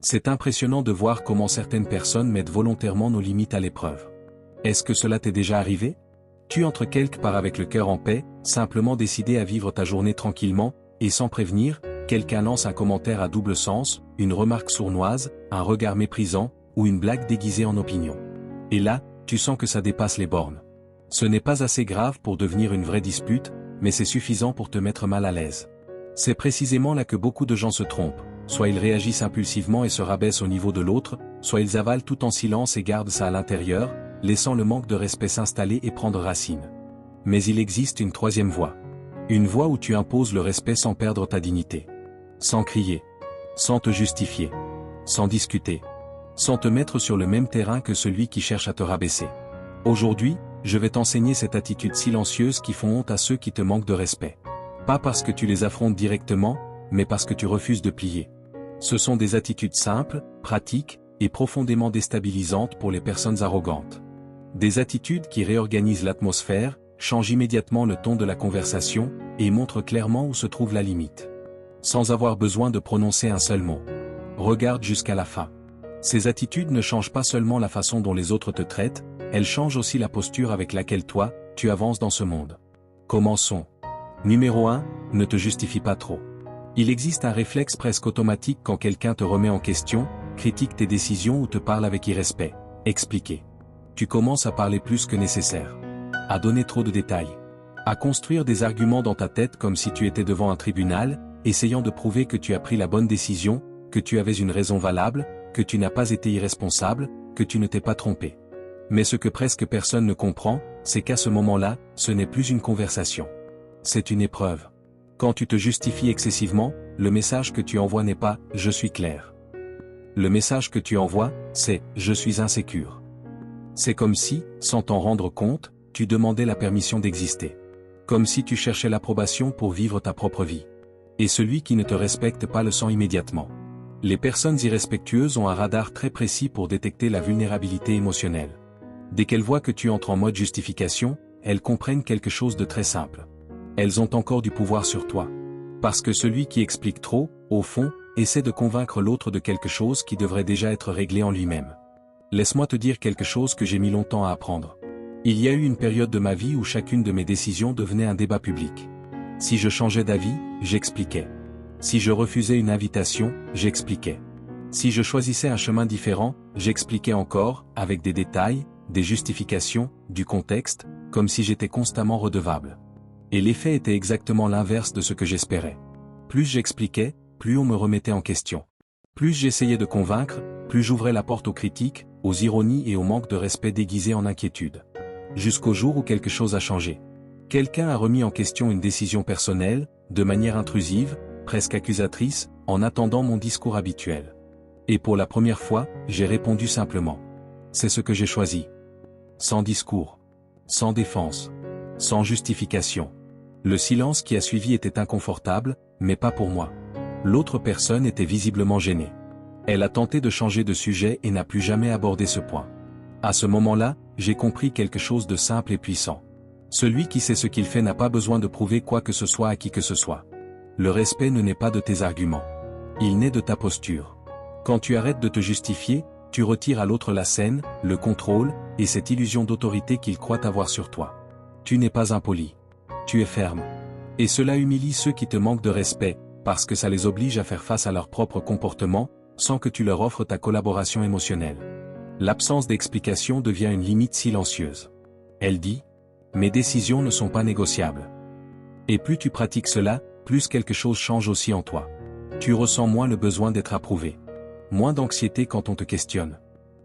C'est impressionnant de voir comment certaines personnes mettent volontairement nos limites à l'épreuve. Est-ce que cela t'est déjà arrivé? Tu entres quelque part avec le cœur en paix, simplement décidé à vivre ta journée tranquillement, et sans prévenir, quelqu'un lance un commentaire à double sens, une remarque sournoise, un regard méprisant, ou une blague déguisée en opinion. Et là, tu sens que ça dépasse les bornes. Ce n'est pas assez grave pour devenir une vraie dispute, mais c'est suffisant pour te mettre mal à l'aise. C'est précisément là que beaucoup de gens se trompent, soit ils réagissent impulsivement et se rabaissent au niveau de l'autre, soit ils avalent tout en silence et gardent ça à l'intérieur, laissant le manque de respect s'installer et prendre racine. Mais il existe une troisième voie. Une voie où tu imposes le respect sans perdre ta dignité. Sans crier. Sans te justifier. Sans discuter. Sans te mettre sur le même terrain que celui qui cherche à te rabaisser. Aujourd'hui, je vais t'enseigner cette attitude silencieuse qui font honte à ceux qui te manquent de respect. Pas parce que tu les affrontes directement, mais parce que tu refuses de plier. Ce sont des attitudes simples, pratiques, et profondément déstabilisantes pour les personnes arrogantes. Des attitudes qui réorganisent l'atmosphère, changent immédiatement le ton de la conversation, et montrent clairement où se trouve la limite. Sans avoir besoin de prononcer un seul mot. Regarde jusqu'à la fin. Ces attitudes ne changent pas seulement la façon dont les autres te traitent, elles changent aussi la posture avec laquelle toi, tu avances dans ce monde. Commençons. Numéro 1, ne te justifie pas trop. Il existe un réflexe presque automatique quand quelqu'un te remet en question, critique tes décisions ou te parle avec irrespect. Expliquer. Tu commences à parler plus que nécessaire. À donner trop de détails. À construire des arguments dans ta tête comme si tu étais devant un tribunal, essayant de prouver que tu as pris la bonne décision, que tu avais une raison valable, que tu n'as pas été irresponsable, que tu ne t'es pas trompé. Mais ce que presque personne ne comprend, c'est qu'à ce moment-là, ce n'est plus une conversation. C'est une épreuve. Quand tu te justifies excessivement, le message que tu envoies n'est pas « je suis clair ». Le message que tu envoies, c'est « je suis insécure ». C'est comme si, sans t'en rendre compte, tu demandais la permission d'exister. Comme si tu cherchais l'approbation pour vivre ta propre vie. Et celui qui ne te respecte pas le sent immédiatement. Les personnes irrespectueuses ont un radar très précis pour détecter la vulnérabilité émotionnelle. Dès qu'elles voient que tu entres en mode justification, elles comprennent quelque chose de très simple. Elles ont encore du pouvoir sur toi. Parce que celui qui explique trop, au fond, essaie de convaincre l'autre de quelque chose qui devrait déjà être réglé en lui-même. Laisse-moi te dire quelque chose que j'ai mis longtemps à apprendre. Il y a eu une période de ma vie où chacune de mes décisions devenait un débat public. Si je changeais d'avis, j'expliquais. Si je refusais une invitation, j'expliquais. Si je choisissais un chemin différent, j'expliquais encore, avec des détails, des justifications, du contexte, comme si j'étais constamment redevable. Et l'effet était exactement l'inverse de ce que j'espérais. Plus j'expliquais, plus on me remettait en question. Plus j'essayais de convaincre, plus j'ouvrais la porte aux critiques, aux ironies et au manque de respect déguisé en inquiétude. Jusqu'au jour où quelque chose a changé. Quelqu'un a remis en question une décision personnelle, de manière intrusive, presque accusatrice, en attendant mon discours habituel. Et pour la première fois, j'ai répondu simplement. C'est ce que j'ai choisi. Sans discours. Sans défense. Sans justification. Le silence qui a suivi était inconfortable, mais pas pour moi. L'autre personne était visiblement gênée. Elle a tenté de changer de sujet et n'a plus jamais abordé ce point. À ce moment-là, j'ai compris quelque chose de simple et puissant. Celui qui sait ce qu'il fait n'a pas besoin de prouver quoi que ce soit à qui que ce soit. Le respect ne naît pas de tes arguments. Il naît de ta posture. Quand tu arrêtes de te justifier, tu retires à l'autre la scène, le contrôle, et cette illusion d'autorité qu'il croit avoir sur toi. Tu n'es pas impoli. Tu es ferme. Et cela humilie ceux qui te manquent de respect, parce que ça les oblige à faire face à leur propre comportement, sans que tu leur offres ta collaboration émotionnelle. L'absence d'explication devient une limite silencieuse. Elle dit « Mes décisions ne sont pas négociables ». Et plus tu pratiques cela, plus quelque chose change aussi en toi. Tu ressens moins le besoin d'être approuvé. Moins d'anxiété quand on te questionne.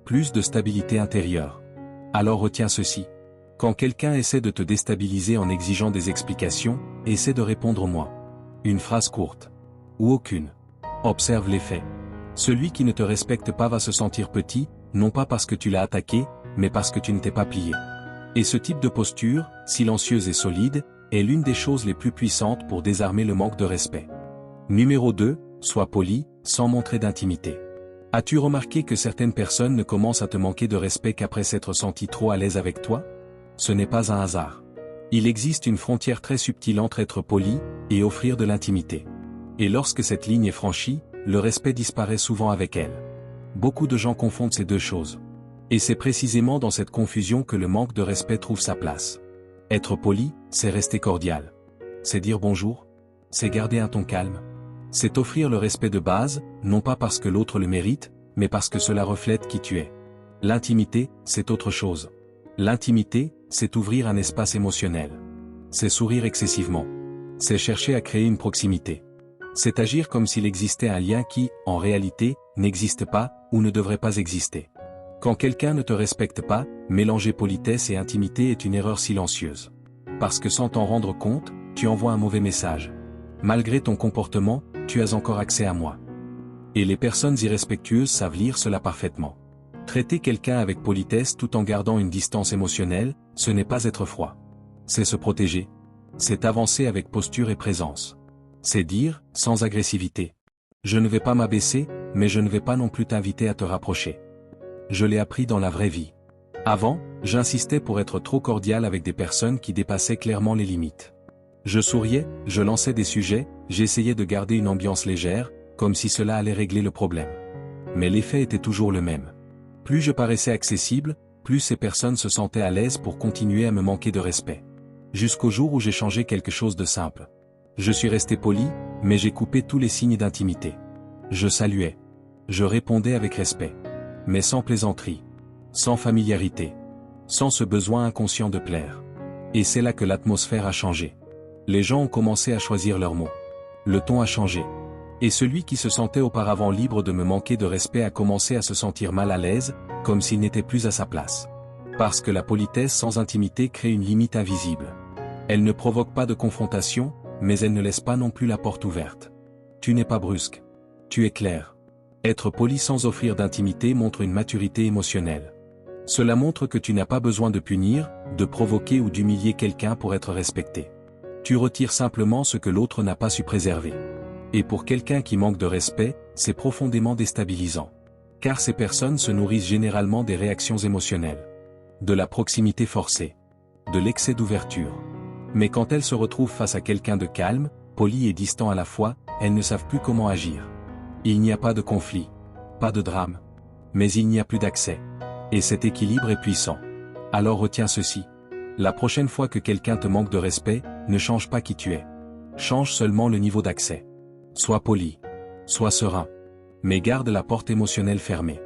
Plus de stabilité intérieure. Alors retiens ceci. Quand quelqu'un essaie de te déstabiliser en exigeant des explications, essaie de répondre moins. Une phrase courte. Ou aucune. Observe les faits. Celui qui ne te respecte pas va se sentir petit, non pas parce que tu l'as attaqué, mais parce que tu ne t'es pas plié. Et ce type de posture, silencieuse et solide, est l'une des choses les plus puissantes pour désarmer le manque de respect. Numéro 2, sois poli, sans montrer d'intimité. As-tu remarqué que certaines personnes ne commencent à te manquer de respect qu'après s'être senties trop à l'aise avec toi? Ce n'est pas un hasard. Il existe une frontière très subtile entre être poli et offrir de l'intimité. Et lorsque cette ligne est franchie, le respect disparaît souvent avec elle. Beaucoup de gens confondent ces deux choses. Et c'est précisément dans cette confusion que le manque de respect trouve sa place. Être poli, c'est rester cordial. C'est dire bonjour. C'est garder un ton calme. C'est offrir le respect de base, non pas parce que l'autre le mérite, mais parce que cela reflète qui tu es. L'intimité, c'est autre chose. L'intimité, c'est ouvrir un espace émotionnel. C'est sourire excessivement. C'est chercher à créer une proximité. C'est agir comme s'il existait un lien qui, en réalité, n'existe pas, ou ne devrait pas exister. Quand quelqu'un ne te respecte pas, mélanger politesse et intimité est une erreur silencieuse. Parce que sans t'en rendre compte, tu envoies un mauvais message. Malgré ton comportement, tu as encore accès à moi. Et les personnes irrespectueuses savent lire cela parfaitement. Traiter quelqu'un avec politesse tout en gardant une distance émotionnelle, ce n'est pas être froid. C'est se protéger. C'est avancer avec posture et présence. C'est dire, sans agressivité. Je ne vais pas m'abaisser, mais je ne vais pas non plus t'inviter à te rapprocher. Je l'ai appris dans la vraie vie. Avant, j'insistais pour être trop cordial avec des personnes qui dépassaient clairement les limites. Je souriais, je lançais des sujets, j'essayais de garder une ambiance légère, comme si cela allait régler le problème. Mais l'effet était toujours le même. Plus je paraissais accessible, plus ces personnes se sentaient à l'aise pour continuer à me manquer de respect. Jusqu'au jour où j'ai changé quelque chose de simple. Je suis resté poli, mais j'ai coupé tous les signes d'intimité. Je saluais. Je répondais avec respect. Mais sans plaisanterie. Sans familiarité. Sans ce besoin inconscient de plaire. Et c'est là que l'atmosphère a changé. Les gens ont commencé à choisir leurs mots. Le ton a changé. Et celui qui se sentait auparavant libre de me manquer de respect a commencé à se sentir mal à l'aise, comme s'il n'était plus à sa place. Parce que la politesse sans intimité crée une limite invisible. Elle ne provoque pas de confrontation, mais elle ne laisse pas non plus la porte ouverte. Tu n'es pas brusque. Tu es clair. Être poli sans offrir d'intimité montre une maturité émotionnelle. Cela montre que tu n'as pas besoin de punir, de provoquer ou d'humilier quelqu'un pour être respecté. Tu retires simplement ce que l'autre n'a pas su préserver. Et pour quelqu'un qui manque de respect, c'est profondément déstabilisant. Car ces personnes se nourrissent généralement des réactions émotionnelles. De la proximité forcée. De l'excès d'ouverture. Mais quand elles se retrouvent face à quelqu'un de calme, poli et distant à la fois, elles ne savent plus comment agir. Il n'y a pas de conflit. Pas de drame. Mais il n'y a plus d'accès. Et cet équilibre est puissant. Alors retiens ceci. La prochaine fois que quelqu'un te manque de respect, ne change pas qui tu es. Change seulement le niveau d'accès. Sois poli. Sois serein. Mais garde la porte émotionnelle fermée.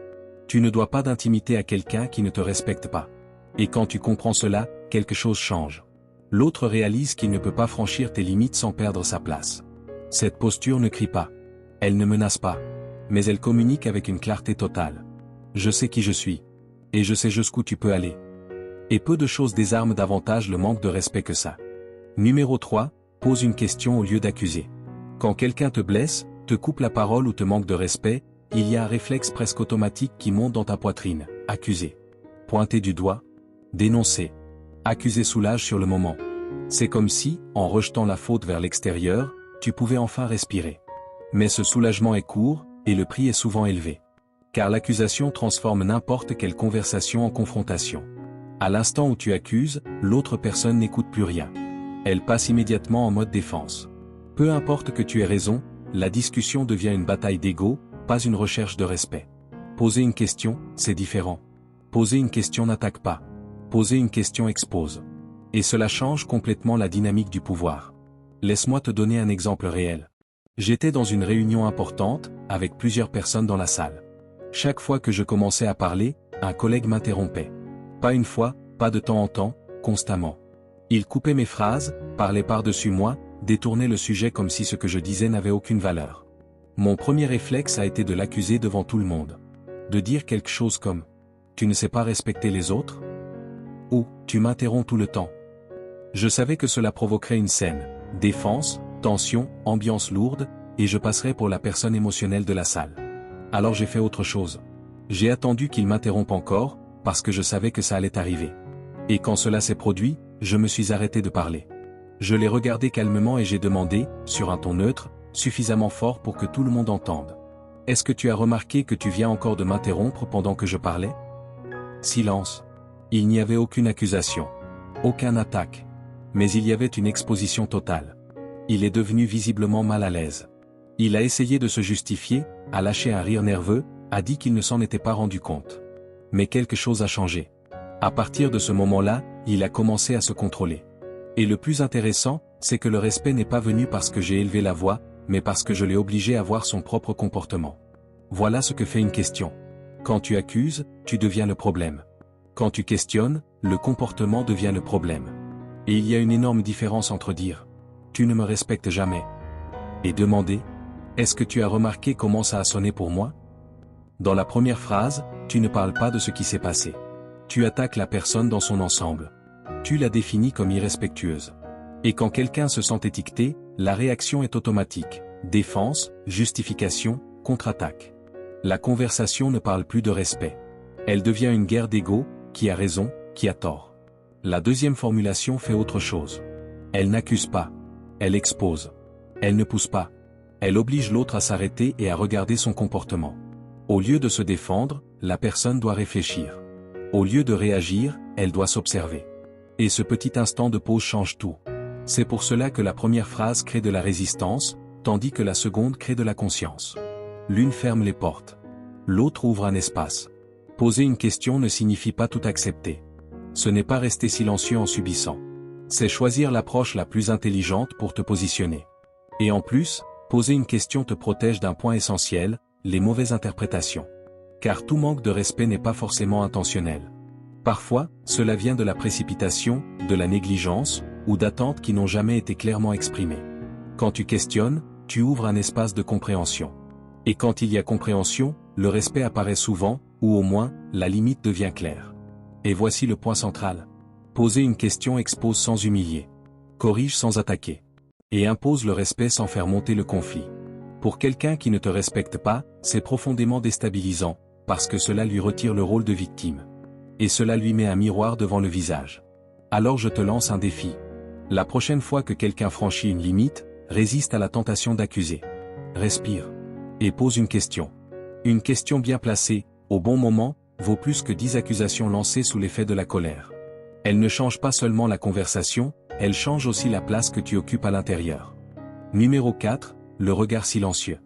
Tu ne dois pas d'intimité à quelqu'un qui ne te respecte pas. Et quand tu comprends cela, quelque chose change. L'autre réalise qu'il ne peut pas franchir tes limites sans perdre sa place. Cette posture ne crie pas. Elle ne menace pas. Mais elle communique avec une clarté totale. Je sais qui je suis. Et je sais jusqu'où tu peux aller. Et peu de choses désarment davantage le manque de respect que ça. Numéro 3, pose une question au lieu d'accuser. Quand quelqu'un te blesse, te coupe la parole ou te manque de respect, il y a un réflexe presque automatique qui monte dans ta poitrine. Accuser. Pointer du doigt. Dénoncer. Accuser soulage sur le moment. C'est comme si, en rejetant la faute vers l'extérieur, tu pouvais enfin respirer. Mais ce soulagement est court, et le prix est souvent élevé. Car l'accusation transforme n'importe quelle conversation en confrontation. À l'instant où tu accuses, l'autre personne n'écoute plus rien. Elle passe immédiatement en mode défense. Peu importe que tu aies raison, la discussion devient une bataille d'ego, pas une recherche de respect. Poser une question, c'est différent. Poser une question n'attaque pas. Poser une question expose. Et cela change complètement la dynamique du pouvoir. Laisse-moi te donner un exemple réel. J'étais dans une réunion importante, avec plusieurs personnes dans la salle. Chaque fois que je commençais à parler, un collègue m'interrompait. Pas une fois, pas de temps en temps, constamment. Il coupait mes phrases, parlait par-dessus moi, détournait le sujet comme si ce que je disais n'avait aucune valeur. Mon premier réflexe a été de l'accuser devant tout le monde. De dire quelque chose comme « Tu ne sais pas respecter les autres ?» ou « Tu m'interromps tout le temps ?» Je savais que cela provoquerait une scène, défense, tension, ambiance lourde, et je passerais pour la personne émotionnelle de la salle. Alors j'ai fait autre chose. J'ai attendu qu'il m'interrompe encore, parce que je savais que ça allait arriver. Et quand cela s'est produit, je me suis arrêté de parler. Je l'ai regardé calmement et j'ai demandé, sur un ton neutre, suffisamment fort pour que tout le monde entende. « Est-ce que tu as remarqué que tu viens encore de m'interrompre pendant que je parlais ?» Silence. Il n'y avait aucune accusation. Aucune attaque. Mais il y avait une exposition totale. Il est devenu visiblement mal à l'aise. Il a essayé de se justifier, a lâché un rire nerveux, a dit qu'il ne s'en était pas rendu compte. Mais quelque chose a changé. À partir de ce moment-là, il a commencé à se contrôler. Et le plus intéressant, c'est que le respect n'est pas venu parce que j'ai élevé la voix, mais parce que je l'ai obligé à voir son propre comportement. Voilà ce que fait une question. Quand tu accuses, tu deviens le problème. Quand tu questionnes, le comportement devient le problème. Et il y a une énorme différence entre dire « tu ne me respectes jamais » et demander « est-ce que tu as remarqué comment ça a sonné pour moi ?» Dans la première phrase, tu ne parles pas de ce qui s'est passé. Tu attaques la personne dans son ensemble. Tu la définis comme irrespectueuse. Et quand quelqu'un se sent étiqueté, la réaction est automatique. Défense, justification, contre-attaque. La conversation ne parle plus de respect. Elle devient une guerre d'ego, qui a raison, qui a tort. La deuxième formulation fait autre chose. Elle n'accuse pas. Elle expose. Elle ne pousse pas. Elle oblige l'autre à s'arrêter et à regarder son comportement. Au lieu de se défendre, la personne doit réfléchir. Au lieu de réagir, elle doit s'observer. Et ce petit instant de pause change tout. C'est pour cela que la première phrase crée de la résistance, tandis que la seconde crée de la conscience. L'une ferme les portes. L'autre ouvre un espace. Poser une question ne signifie pas tout accepter. Ce n'est pas rester silencieux en subissant. C'est choisir l'approche la plus intelligente pour te positionner. Et en plus, poser une question te protège d'un point essentiel, les mauvaises interprétations. Car tout manque de respect n'est pas forcément intentionnel. Parfois, cela vient de la précipitation, de la négligence, ou d'attentes qui n'ont jamais été clairement exprimées. Quand tu questionnes, tu ouvres un espace de compréhension. Et quand il y a compréhension, le respect apparaît souvent, ou au moins, la limite devient claire. Et voici le point central. Poser une question expose sans humilier. Corrige sans attaquer. Et impose le respect sans faire monter le conflit. Pour quelqu'un qui ne te respecte pas, c'est profondément déstabilisant, parce que cela lui retire le rôle de victime. Et cela lui met un miroir devant le visage. Alors je te lance un défi. La prochaine fois que quelqu'un franchit une limite, résiste à la tentation d'accuser. Respire. Et pose une question. Une question bien placée, au bon moment, vaut plus que 10 accusations lancées sous l'effet de la colère. Elle ne change pas seulement la conversation, elle change aussi la place que tu occupes à l'intérieur. Numéro 4, le regard silencieux.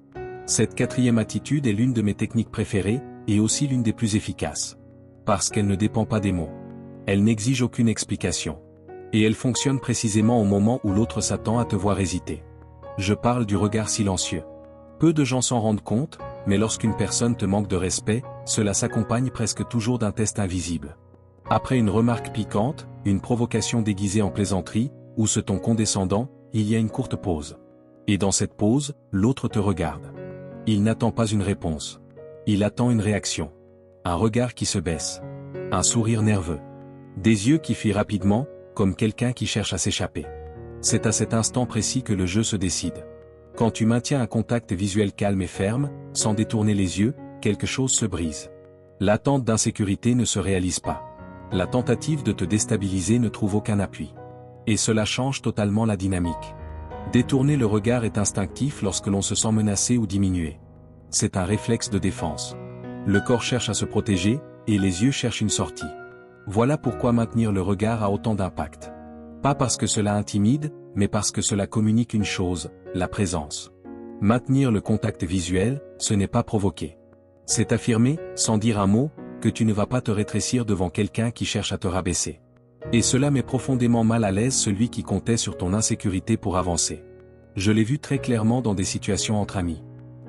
Cette quatrième attitude est l'une de mes techniques préférées, et aussi l'une des plus efficaces. Parce qu'elle ne dépend pas des mots. Elle n'exige aucune explication. Et elle fonctionne précisément au moment où l'autre s'attend à te voir hésiter. Je parle du regard silencieux. Peu de gens s'en rendent compte, mais lorsqu'une personne te manque de respect, cela s'accompagne presque toujours d'un test invisible. Après une remarque piquante, une provocation déguisée en plaisanterie, ou ce ton condescendant, il y a une courte pause. Et dans cette pause, l'autre te regarde. Il n'attend pas une réponse. Il attend une réaction. Un regard qui se baisse. Un sourire nerveux. Des yeux qui fuient rapidement, comme quelqu'un qui cherche à s'échapper. C'est à cet instant précis que le jeu se décide. Quand tu maintiens un contact visuel calme et ferme, sans détourner les yeux, quelque chose se brise. L'attente d'insécurité ne se réalise pas. La tentative de te déstabiliser ne trouve aucun appui. Et cela change totalement la dynamique. Détourner le regard est instinctif lorsque l'on se sent menacé ou diminué. C'est un réflexe de défense. Le corps cherche à se protéger, et les yeux cherchent une sortie. Voilà pourquoi maintenir le regard a autant d'impact. Pas parce que cela intimide, mais parce que cela communique une chose, la présence. Maintenir le contact visuel, ce n'est pas provoquer. C'est affirmer, sans dire un mot, que tu ne vas pas te rétrécir devant quelqu'un qui cherche à te rabaisser. Et cela met profondément mal à l'aise celui qui comptait sur ton insécurité pour avancer. Je l'ai vu très clairement dans des situations entre amis.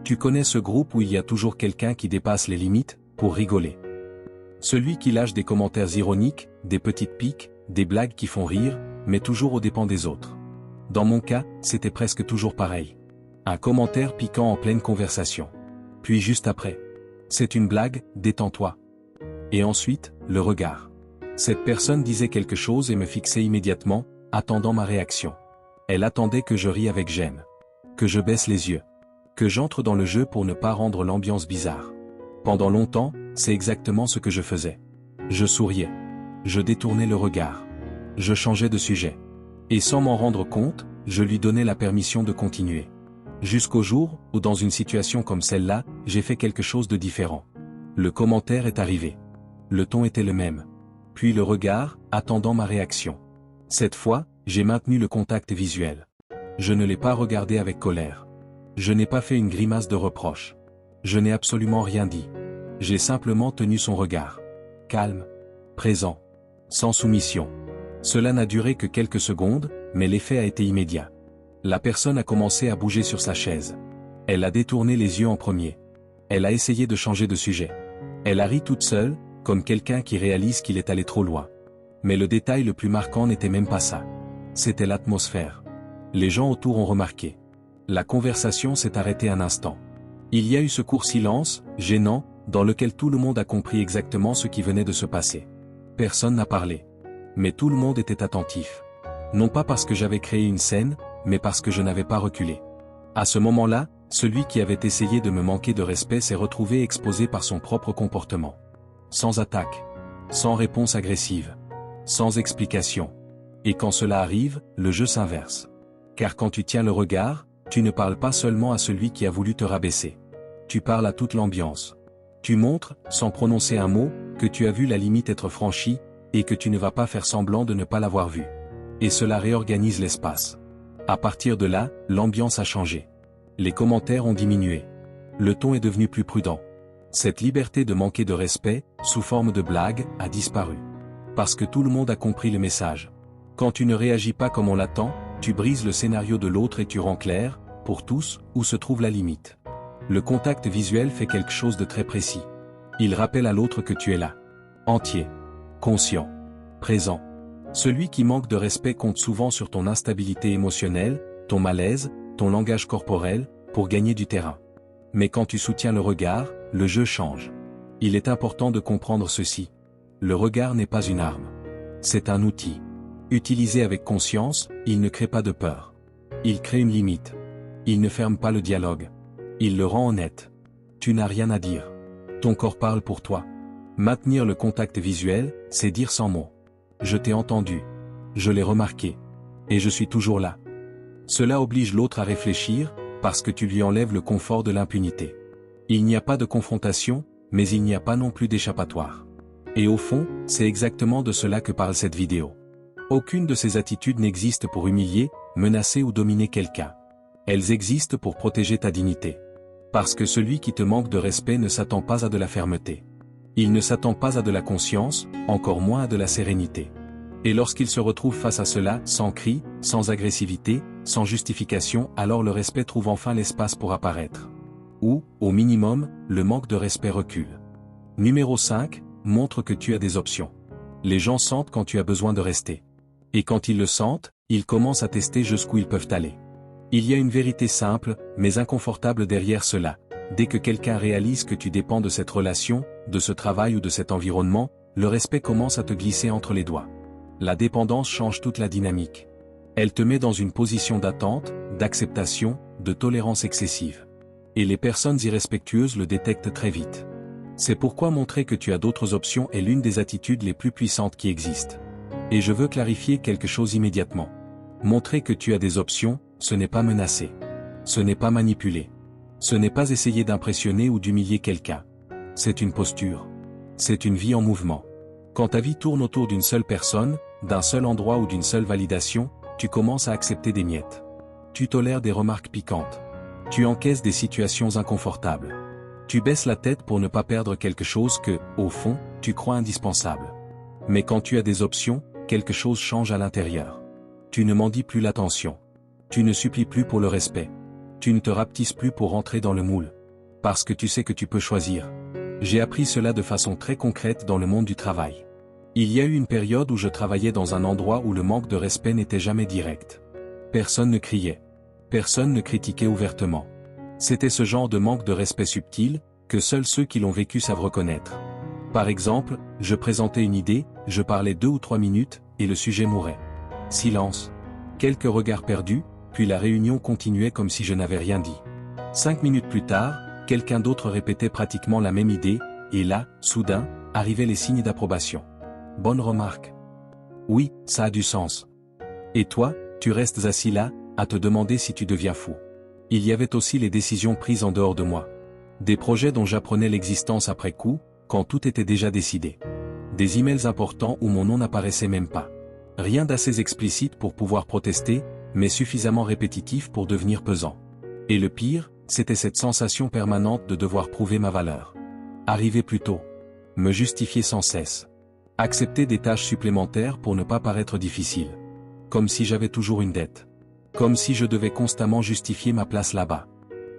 Tu connais ce groupe où il y a toujours quelqu'un qui dépasse les limites, pour rigoler. Celui qui lâche des commentaires ironiques, des petites piques, des blagues qui font rire, mais toujours aux dépens des autres. Dans mon cas, c'était presque toujours pareil. Un commentaire piquant en pleine conversation. Puis juste après. C'est une blague, détends-toi. Et ensuite, le regard. Cette personne disait quelque chose et me fixait immédiatement, attendant ma réaction. Elle attendait que je rie avec gêne. Que je baisse les yeux. Que j'entre dans le jeu pour ne pas rendre l'ambiance bizarre. Pendant longtemps, c'est exactement ce que je faisais. Je souriais. Je détournais le regard. Je changeais de sujet. Et sans m'en rendre compte, je lui donnais la permission de continuer. Jusqu'au jour où dans une situation comme celle-là, j'ai fait quelque chose de différent. Le commentaire est arrivé. Le ton était le même. Puis le regard, attendant ma réaction. Cette fois, j'ai maintenu le contact visuel. Je ne l'ai pas regardé avec colère. Je n'ai pas fait une grimace de reproche. Je n'ai absolument rien dit. J'ai simplement tenu son regard. Calme. Présent. Sans soumission. Cela n'a duré que quelques secondes, mais l'effet a été immédiat. La personne a commencé à bouger sur sa chaise. Elle a détourné les yeux en premier. Elle a essayé de changer de sujet. Elle a ri toute seule, comme quelqu'un qui réalise qu'il est allé trop loin. Mais le détail le plus marquant n'était même pas ça. C'était l'atmosphère. Les gens autour ont remarqué. La conversation s'est arrêtée un instant. Il y a eu ce court silence, gênant, dans lequel tout le monde a compris exactement ce qui venait de se passer. Personne n'a parlé. Mais tout le monde était attentif. Non pas parce que j'avais créé une scène, mais parce que je n'avais pas reculé. À ce moment-là, celui qui avait essayé de me manquer de respect s'est retrouvé exposé par son propre comportement. Sans attaque. Sans réponse agressive. Sans explication. Et quand cela arrive, le jeu s'inverse. Car quand tu tiens le regard, tu ne parles pas seulement à celui qui a voulu te rabaisser. Tu parles à toute l'ambiance. Tu montres, sans prononcer un mot, que tu as vu la limite être franchie, et que tu ne vas pas faire semblant de ne pas l'avoir vue. Et cela réorganise l'espace. À partir de là, l'ambiance a changé. Les commentaires ont diminué. Le ton est devenu plus prudent. Cette liberté de manquer de respect, sous forme de blague, a disparu. Parce que tout le monde a compris le message. Quand tu ne réagis pas comme on l'attend, tu brises le scénario de l'autre et tu rends clair, pour tous, où se trouve la limite. Le contact visuel fait quelque chose de très précis. Il rappelle à l'autre que tu es là. Entier. Conscient. Présent. Celui qui manque de respect compte souvent sur ton instabilité émotionnelle, ton malaise, ton langage corporel, pour gagner du terrain. Mais quand tu soutiens le regard, le jeu change. Il est important de comprendre ceci. Le regard n'est pas une arme. C'est un outil. Utilisé avec conscience, il ne crée pas de peur. Il crée une limite. Il ne ferme pas le dialogue. Il le rend honnête. Tu n'as rien à dire. Ton corps parle pour toi. Maintenir le contact visuel, c'est dire sans mots. Je t'ai entendu. Je l'ai remarqué. Et je suis toujours là. Cela oblige l'autre à réfléchir, parce que tu lui enlèves le confort de l'impunité. Il n'y a pas de confrontation, mais il n'y a pas non plus d'échappatoire. Et au fond, c'est exactement de cela que parle cette vidéo. Aucune de ces attitudes n'existe pour humilier, menacer ou dominer quelqu'un. Elles existent pour protéger ta dignité. Parce que celui qui te manque de respect ne s'attend pas à de la fermeté. Il ne s'attend pas à de la conscience, encore moins à de la sérénité. Et lorsqu'il se retrouve face à cela, sans cri, sans agressivité, sans justification, alors le respect trouve enfin l'espace pour apparaître. Ou, au minimum, le manque de respect recule. Numéro 5, montre que tu as des options. Les gens sentent quand tu as besoin de rester. Et quand ils le sentent, ils commencent à tester jusqu'où ils peuvent aller. Il y a une vérité simple, mais inconfortable derrière cela. Dès que quelqu'un réalise que tu dépends de cette relation, de ce travail ou de cet environnement, le respect commence à te glisser entre les doigts. La dépendance change toute la dynamique. Elle te met dans une position d'attente, d'acceptation, de tolérance excessive. Et les personnes irrespectueuses le détectent très vite. C'est pourquoi montrer que tu as d'autres options est l'une des attitudes les plus puissantes qui existent. Et je veux clarifier quelque chose immédiatement. Montrer que tu as des options, ce n'est pas menacer. Ce n'est pas manipuler. Ce n'est pas essayer d'impressionner ou d'humilier quelqu'un. C'est une posture. C'est une vie en mouvement. Quand ta vie tourne autour d'une seule personne, d'un seul endroit ou d'une seule validation, tu commences à accepter des miettes. Tu tolères des remarques piquantes. Tu encaisses des situations inconfortables. Tu baisses la tête pour ne pas perdre quelque chose que, au fond, tu crois indispensable. Mais quand tu as des options, quelque chose change à l'intérieur. Tu ne mendis plus l'attention. Tu ne supplies plus pour le respect. Tu ne te rapetisses plus pour rentrer dans le moule. Parce que tu sais que tu peux choisir. J'ai appris cela de façon très concrète dans le monde du travail. Il y a eu une période où je travaillais dans un endroit où le manque de respect n'était jamais direct. Personne ne criait. Personne ne critiquait ouvertement. C'était ce genre de manque de respect subtil, que seuls ceux qui l'ont vécu savent reconnaître. Par exemple, je présentais une idée, je parlais 2 ou 3 minutes, et le sujet mourait. Silence. Quelques regards perdus, puis la réunion continuait comme si je n'avais rien dit. 5 minutes plus tard, quelqu'un d'autre répétait pratiquement la même idée, et là, soudain, arrivaient les signes d'approbation. Bonne remarque. Oui, ça a du sens. Et toi, tu restes assis là, à te demander si tu deviens fou. Il y avait aussi les décisions prises en dehors de moi. Des projets dont j'apprenais l'existence après coup, quand tout était déjà décidé. Des emails importants où mon nom n'apparaissait même pas. Rien d'assez explicite pour pouvoir protester, mais suffisamment répétitif pour devenir pesant. Et le pire, c'était cette sensation permanente de devoir prouver ma valeur. Arriver plus tôt. Me justifier sans cesse. Accepter des tâches supplémentaires pour ne pas paraître difficile. Comme si j'avais toujours une dette. Comme si je devais constamment justifier ma place là-bas.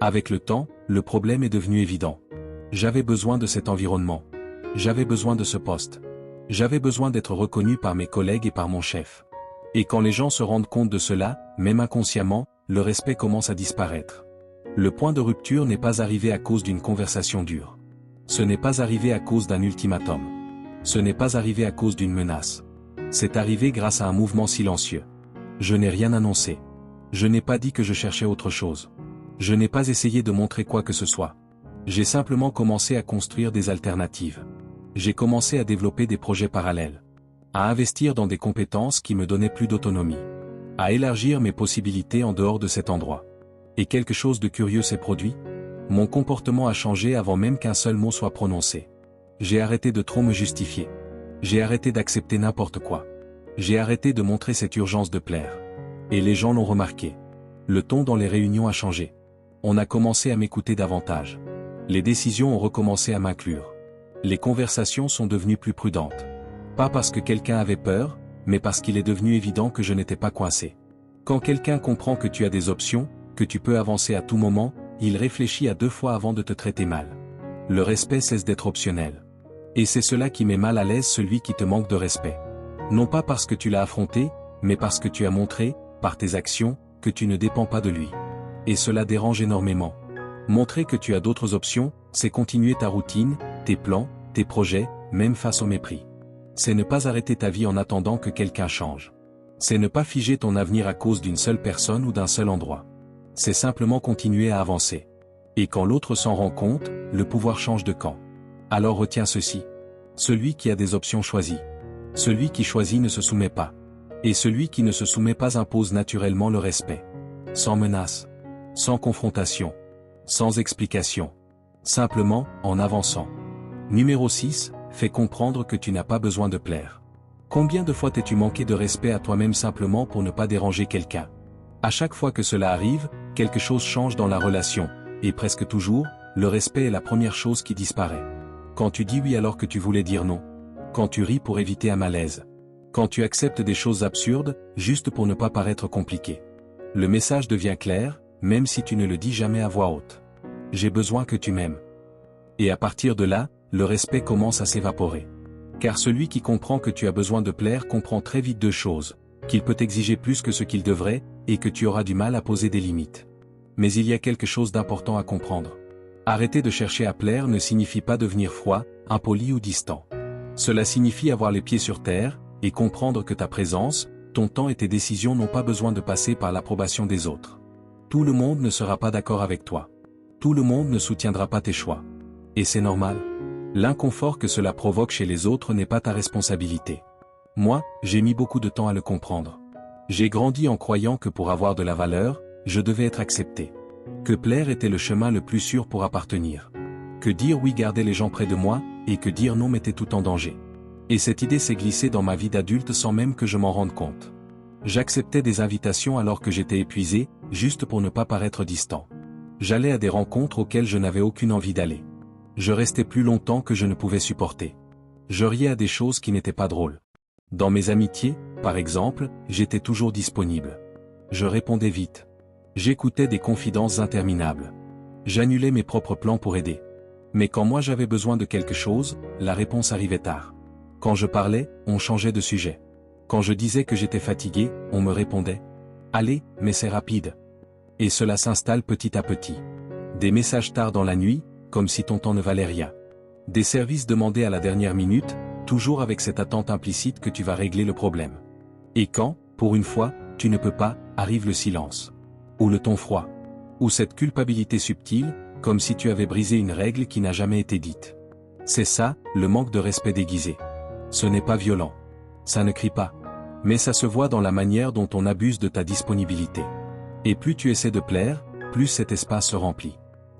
Avec le temps, le problème est devenu évident. J'avais besoin de cet environnement. J'avais besoin de ce poste. J'avais besoin d'être reconnu par mes collègues et par mon chef. Et quand les gens se rendent compte de cela, même inconsciemment, le respect commence à disparaître. Le point de rupture n'est pas arrivé à cause d'une conversation dure. Ce n'est pas arrivé à cause d'un ultimatum. Ce n'est pas arrivé à cause d'une menace. C'est arrivé grâce à un mouvement silencieux. Je n'ai rien annoncé. Je n'ai pas dit que je cherchais autre chose. Je n'ai pas essayé de montrer quoi que ce soit. J'ai simplement commencé à construire des alternatives. J'ai commencé à développer des projets parallèles. À investir dans des compétences qui me donnaient plus d'autonomie. À élargir mes possibilités en dehors de cet endroit. Et quelque chose de curieux s'est produit. Mon comportement a changé avant même qu'un seul mot soit prononcé. J'ai arrêté de trop me justifier. J'ai arrêté d'accepter n'importe quoi. J'ai arrêté de montrer cette urgence de plaire. Et les gens l'ont remarqué. Le ton dans les réunions a changé. On a commencé à m'écouter davantage. Les décisions ont recommencé à m'inclure. Les conversations sont devenues plus prudentes. Pas parce que quelqu'un avait peur, mais parce qu'il est devenu évident que je n'étais pas coincé. Quand quelqu'un comprend que tu as des options, que tu peux avancer à tout moment, il réfléchit à 2 fois avant de te traiter mal. Le respect cesse d'être optionnel. Et c'est cela qui met mal à l'aise celui qui te manque de respect. Non pas parce que tu l'as affronté, mais parce que tu as montré, par tes actions, que tu ne dépends pas de lui. Et cela dérange énormément. Montrer que tu as d'autres options, c'est continuer ta routine, tes plans, tes projets, même face au mépris. C'est ne pas arrêter ta vie en attendant que quelqu'un change. C'est ne pas figer ton avenir à cause d'une seule personne ou d'un seul endroit. C'est simplement continuer à avancer. Et quand l'autre s'en rend compte, le pouvoir change de camp. Alors retiens ceci. Celui qui a des options choisit. Celui qui choisit ne se soumet pas. Et celui qui ne se soumet pas impose naturellement le respect. Sans menace. Sans confrontation. Sans explication. Simplement, en avançant. Numéro 6, fais comprendre que tu n'as pas besoin de plaire. Combien de fois t'es-tu manqué de respect à toi-même simplement pour ne pas déranger quelqu'un? À chaque fois que cela arrive, quelque chose change dans la relation, et presque toujours, le respect est la première chose qui disparaît. Quand tu dis oui alors que tu voulais dire non. Quand tu ris pour éviter un malaise. Quand tu acceptes des choses absurdes, juste pour ne pas paraître compliqué. Le message devient clair, même si tu ne le dis jamais à voix haute. J'ai besoin que tu m'aimes. Et à partir de là, le respect commence à s'évaporer. Car celui qui comprend que tu as besoin de plaire comprend très vite 2 choses, qu'il peut exiger plus que ce qu'il devrait, et que tu auras du mal à poser des limites. Mais il y a quelque chose d'important à comprendre. Arrêter de chercher à plaire ne signifie pas devenir froid, impoli ou distant. Cela signifie avoir les pieds sur terre, et comprendre que ta présence, ton temps et tes décisions n'ont pas besoin de passer par l'approbation des autres. Tout le monde ne sera pas d'accord avec toi. Tout le monde ne soutiendra pas tes choix. Et c'est normal. L'inconfort que cela provoque chez les autres n'est pas ta responsabilité. Moi, j'ai mis beaucoup de temps à le comprendre. J'ai grandi en croyant que pour avoir de la valeur, je devais être accepté. Que plaire était le chemin le plus sûr pour appartenir. Que dire oui gardait les gens près de moi, et que dire non mettait tout en danger. Et cette idée s'est glissée dans ma vie d'adulte sans même que je m'en rende compte. J'acceptais des invitations alors que j'étais épuisé, juste pour ne pas paraître distant. J'allais à des rencontres auxquelles je n'avais aucune envie d'aller. Je restais plus longtemps que je ne pouvais supporter. Je riais à des choses qui n'étaient pas drôles. Dans mes amitiés, par exemple, j'étais toujours disponible. Je répondais vite. J'écoutais des confidences interminables. J'annulais mes propres plans pour aider. Mais quand moi j'avais besoin de quelque chose, la réponse arrivait tard. Quand je parlais, on changeait de sujet. Quand je disais que j'étais fatigué, on me répondait « Allez, mais c'est rapide ». Et cela s'installe petit à petit. Des messages tard dans la nuit, comme si ton temps ne valait rien. Des services demandés à la dernière minute, toujours avec cette attente implicite que tu vas régler le problème. Et quand, pour une fois, tu ne peux pas, arrive le silence. Ou le ton froid. Ou cette culpabilité subtile, comme si tu avais brisé une règle qui n'a jamais été dite. C'est ça, le manque de respect déguisé. Ce n'est pas violent. Ça ne crie pas. Mais ça se voit dans la manière dont on abuse de ta disponibilité. Et plus tu essaies de plaire, plus cet espace se remplit.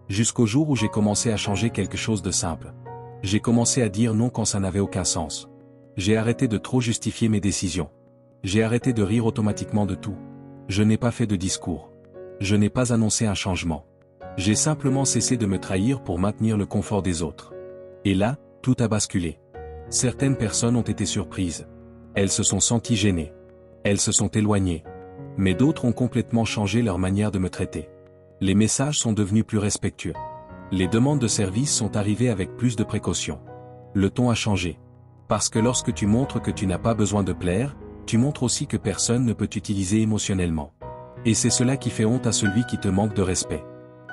Jusqu'au jour où j'ai commencé à changer quelque chose de simple. J'ai commencé à dire non quand ça n'avait aucun sens. J'ai arrêté de trop justifier mes décisions. J'ai arrêté de rire automatiquement de tout. Je n'ai pas fait de discours. Je n'ai pas annoncé un changement. J'ai simplement cessé de me trahir pour maintenir le confort des autres. Et là, tout a basculé. Certaines personnes ont été surprises. Elles se sont senties gênées. Elles se sont éloignées. Mais d'autres ont complètement changé leur manière de me traiter. Les messages sont devenus plus respectueux. Les demandes de service sont arrivées avec plus de précaution. Le ton a changé. Parce que lorsque tu montres que tu n'as pas besoin de plaire, tu montres aussi que personne ne peut t'utiliser émotionnellement. Et c'est cela qui fait honte à celui qui te manque de respect.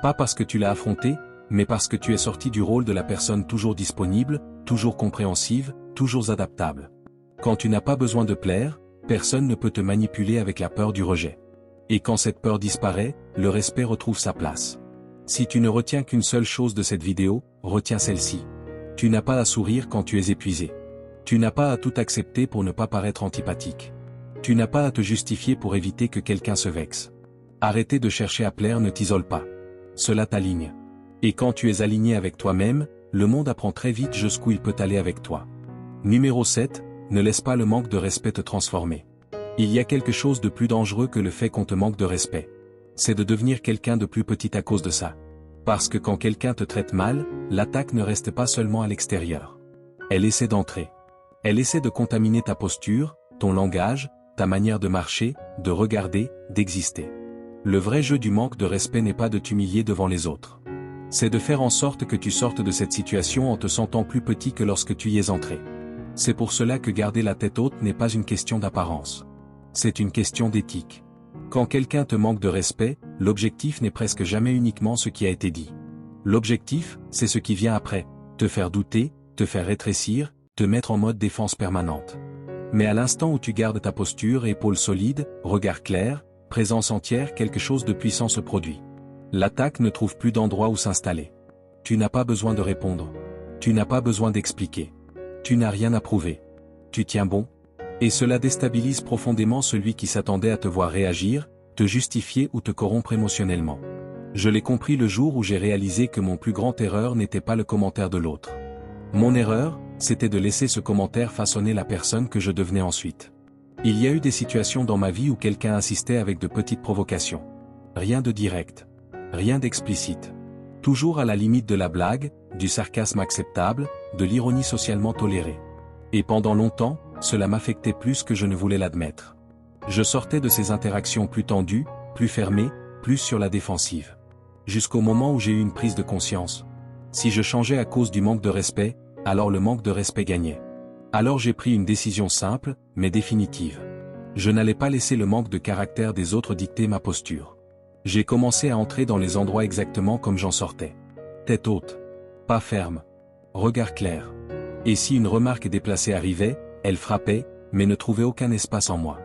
Pas parce que tu l'as affronté, mais parce que tu es sorti du rôle de la personne toujours disponible, toujours compréhensive, toujours adaptable. Quand tu n'as pas besoin de plaire, personne ne peut te manipuler avec la peur du rejet. Et quand cette peur disparaît, le respect retrouve sa place. Si tu ne retiens qu'une seule chose de cette vidéo, retiens celle-ci. Tu n'as pas à sourire quand tu es épuisé. Tu n'as pas à tout accepter pour ne pas paraître antipathique. Tu n'as pas à te justifier pour éviter que quelqu'un se vexe. Arrêter de chercher à plaire ne t'isole pas. Cela t'aligne. Et quand tu es aligné avec toi-même, le monde apprend très vite jusqu'où il peut aller avec toi. Numéro 7, ne laisse pas le manque de respect te transformer. Il y a quelque chose de plus dangereux que le fait qu'on te manque de respect. C'est de devenir quelqu'un de plus petit à cause de ça. Parce que quand quelqu'un te traite mal, l'attaque ne reste pas seulement à l'extérieur. Elle essaie d'entrer. Elle essaie de contaminer ta posture, ton langage, ta manière de marcher, de regarder, d'exister. Le vrai jeu du manque de respect n'est pas de t'humilier devant les autres. C'est de faire en sorte que tu sortes de cette situation en te sentant plus petit que lorsque tu y es entré. C'est pour cela que garder la tête haute n'est pas une question d'apparence. C'est une question d'éthique. Quand quelqu'un te manque de respect, l'objectif n'est presque jamais uniquement ce qui a été dit. L'objectif, c'est ce qui vient après, te faire douter, te faire rétrécir, te mettre en mode défense permanente. Mais à l'instant où tu gardes ta posture, épaules solides, regard clair, présence entière, quelque chose de puissant se produit. L'attaque ne trouve plus d'endroit où s'installer. Tu n'as pas besoin de répondre. Tu n'as pas besoin d'expliquer. Tu n'as rien à prouver. Tu tiens bon. Et cela déstabilise profondément celui qui s'attendait à te voir réagir, te justifier ou te corrompre émotionnellement. Je l'ai compris le jour où j'ai réalisé que mon plus grande erreur n'était pas le commentaire de l'autre. Mon erreur, c'était de laisser ce commentaire façonner la personne que je devenais ensuite. Il y a eu des situations dans ma vie où quelqu'un insistait avec de petites provocations. Rien de direct. Rien d'explicite. Toujours à la limite de la blague, du sarcasme acceptable, de l'ironie socialement tolérée. Et pendant longtemps, cela m'affectait plus que je ne voulais l'admettre. Je sortais de ces interactions plus tendues, plus fermées, plus sur la défensive. Jusqu'au moment où j'ai eu une prise de conscience. Si je changeais à cause du manque de respect, alors le manque de respect gagnait. Alors j'ai pris une décision simple, mais définitive. Je n'allais pas laisser le manque de caractère des autres dicter ma posture. J'ai commencé à entrer dans les endroits exactement comme j'en sortais. Tête haute. Pas ferme. Regard clair. Et si une remarque déplacée arrivait, elle frappait, mais ne trouvait aucun espace en moi.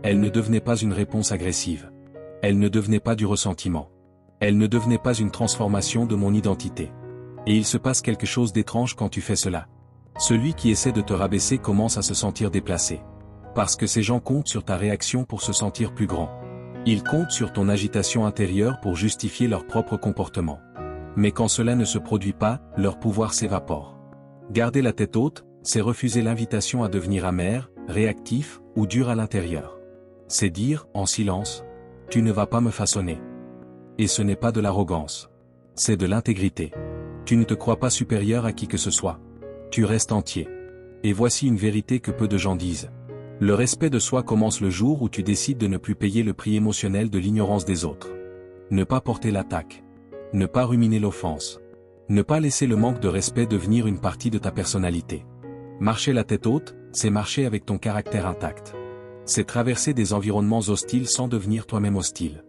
Elle ne devenait pas une réponse agressive. Elle ne devenait pas du ressentiment. Elle ne devenait pas une transformation de mon identité. Et il se passe quelque chose d'étrange quand tu fais cela. Celui qui essaie de te rabaisser commence à se sentir déplacé. Parce que ces gens comptent sur ta réaction pour se sentir plus grand. Ils comptent sur ton agitation intérieure pour justifier leur propre comportement. Mais quand cela ne se produit pas, leur pouvoir s'évapore. Garder la tête haute, c'est refuser l'invitation à devenir amer, réactif ou dur à l'intérieur. C'est dire, en silence, « Tu ne vas pas me façonner ». Et ce n'est pas de l'arrogance. C'est de l'intégrité. Tu ne te crois pas supérieur à qui que ce soit. Tu restes entier. Et voici une vérité que peu de gens disent. Le respect de soi commence le jour où tu décides de ne plus payer le prix émotionnel de l'ignorance des autres. Ne pas porter l'attaque. Ne pas ruminer l'offense. Ne pas laisser le manque de respect devenir une partie de ta personnalité. Marcher la tête haute, c'est marcher avec ton caractère intact. C'est traverser des environnements hostiles sans devenir toi-même hostile.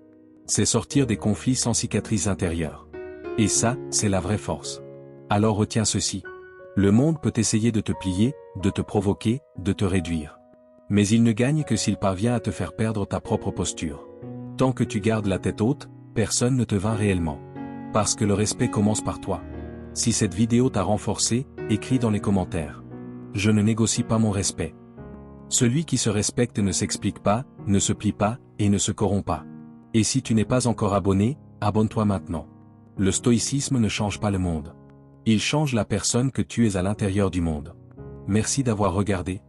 C'est sortir des conflits sans cicatrices intérieures. Et ça, c'est la vraie force. Alors retiens ceci. Le monde peut essayer de te plier, de te provoquer, de te réduire. Mais il ne gagne que s'il parvient à te faire perdre ta propre posture. Tant que tu gardes la tête haute, personne ne te vainc réellement. Parce que le respect commence par toi. Si cette vidéo t'a renforcé, écris dans les commentaires. Je ne négocie pas mon respect. Celui qui se respecte ne s'explique pas, ne se plie pas, et ne se corrompt pas. Et si tu n'es pas encore abonné, abonne-toi maintenant. Le stoïcisme ne change pas le monde. Il change la personne que tu es à l'intérieur du monde. Merci d'avoir regardé.